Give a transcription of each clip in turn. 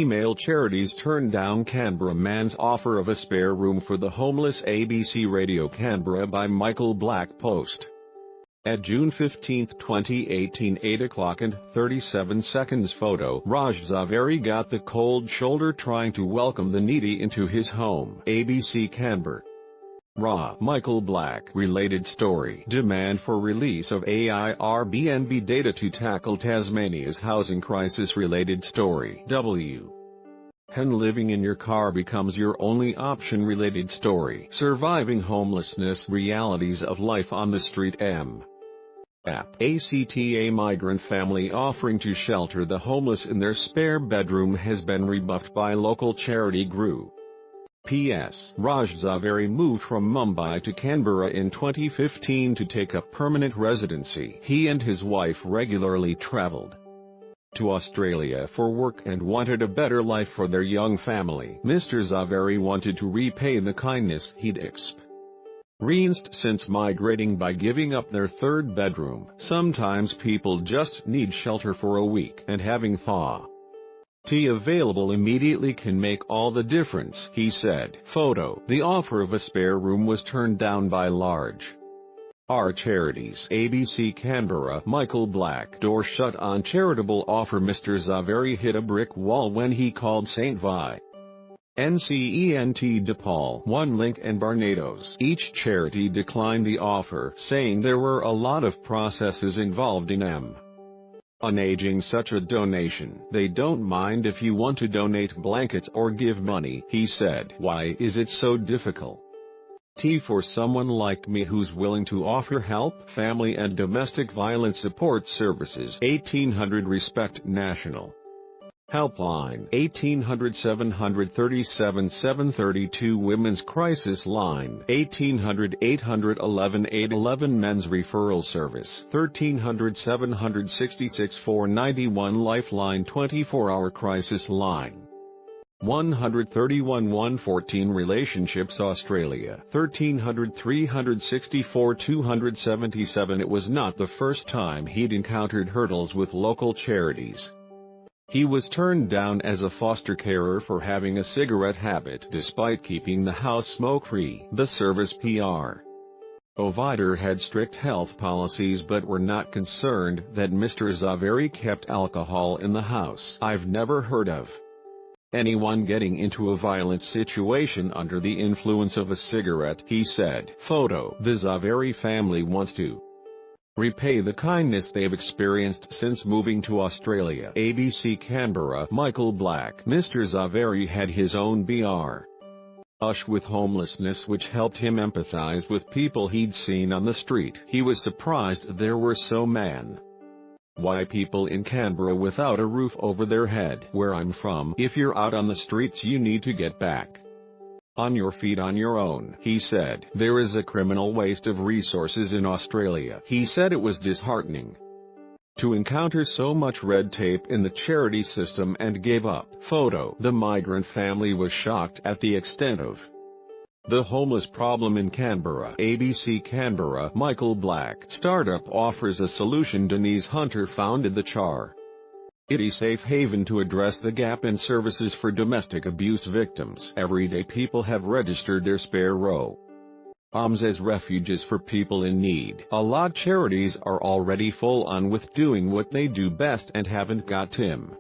Female Charities turned down Canberra man's offer of a spare room for the homeless. ABC Radio Canberra by Michael Black post. At June 15, 2018, 8:37 photo. Raj Zaveri got the cold shoulder trying to welcome the needy into his home. ABC Canberra. Michael Black. Related story. Demand for release of Airbnb data to tackle Tasmania's housing crisis. Related story. When living in your car becomes your only option. Related story. Surviving homelessness. Realities of life on the street. ACTA migrant family offering to shelter the homeless in their spare bedroom has been rebuffed by local charity group. P.S. Raj Zaveri moved from Mumbai to Canberra in 2015 to take up permanent residency. He and his wife regularly travelled to Australia for work and wanted a better life for their young family. Mr. Zaveri wanted to repay the kindness he'd experienced since migrating by giving up their third bedroom. Sometimes people just need shelter for a week, and having tea available immediately can make all the difference, he said. Photo. The offer of a spare room was turned down by large Charities. ABC Canberra. Michael Black. Door shut on charitable offer. Mr. Zaveri hit a brick wall when he called St. Vincent de Paul, One Link and Barbados. Each charity declined the offer, saying there were a lot of processes involved in arranging such a donation. They don't mind if you want to donate blankets or give money, he said. Why is it so difficult for someone like me who's willing to offer help? Family and domestic violence support services. 1800 Respect National Helpline. 1800 737 732 Women's Crisis Line. 1800 811 811 Men's Referral Service. 1300 766 491 Lifeline 24-hour Crisis Line. 131 114 Relationships Australia. 1300 364 277. It was not the first time he'd encountered hurdles with local charities. He was turned down as a foster carer for having a cigarette habit despite keeping the house smoke-free. The service provider had strict health policies but were not concerned that Mr. Zaveri kept alcohol in the house. I've never heard of anyone getting into a violent situation under the influence of a cigarette, he said. Photo. The Zaveri family wants to repay the kindness they've experienced since moving to Australia. ABC Canberra. Michael Black. Mr. Zaveri had his own brush with homelessness, which helped him empathize with people he'd seen on the street. He was surprised there were so many people in Canberra without a roof over their head. Where I'm from, if you're out on the streets you need to get back on your feet on your own, he said. There is a criminal waste of resources in Australia. He said it was disheartening to encounter so much red tape in the charity system and gave up. Photo. The migrant family was shocked at the extent of the homeless problem in Canberra. ABC Canberra. Michael Black. Startup offers a solution. Denise Hunter founded the Charities safe haven to address the gap in services for domestic abuse victims. Everyday people have registered their spare rooms as refuges for people in need. A lot charities are already full on with doing what they do best and haven't got time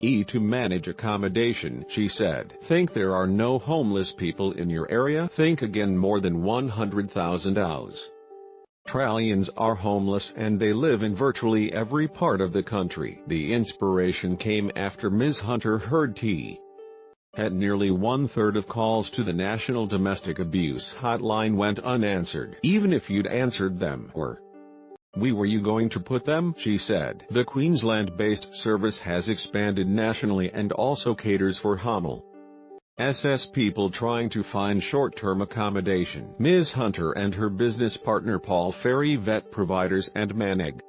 to manage accommodation, she said. Think there are no homeless people in your area? Think again. More than 100,000 Australians are homeless and they live in virtually every part of the country. The inspiration came after Ms. Hunter heard at nearly 1/3 of calls to the National Domestic Abuse Hotline went unanswered. Even if you'd answered them, where were you going to put them? She said. The Queensland-based service has expanded nationally and also caters for homeless people trying to find short-term accommodation. Ms. Hunter and her business partner Paul Ferry vet providers and manage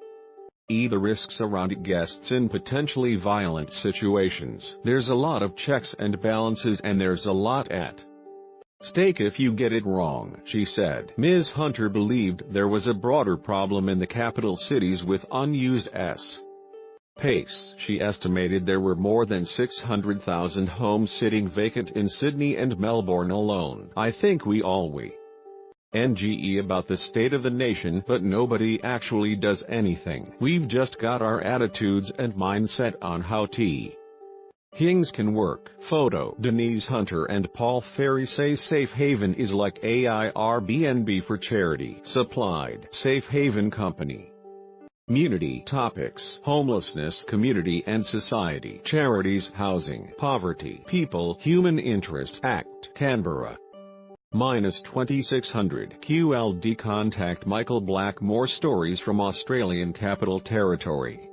the risks around guests in potentially violent situations. There's a lot of checks and balances and there's a lot at stake if you get it wrong, she said. Ms. Hunter believed there was a broader problem in the capital cities with unused pace. She estimated there were more than 600,000 homes sitting vacant in Sydney and Melbourne alone. I think we NGE about the state of the nation, but nobody actually does anything. We've just got our attitudes and mindset on how things can work. Photo: Denise Hunter and Paul Ferry say Safe Haven is like Airbnb for charity. Supplied: Safe Haven Company. Community topics: homelessness, community and society, charities, housing, poverty, people, human interest, ACT, Canberra. -2600 QLD. Contact Michael Black. More stories from Australian Capital Territory.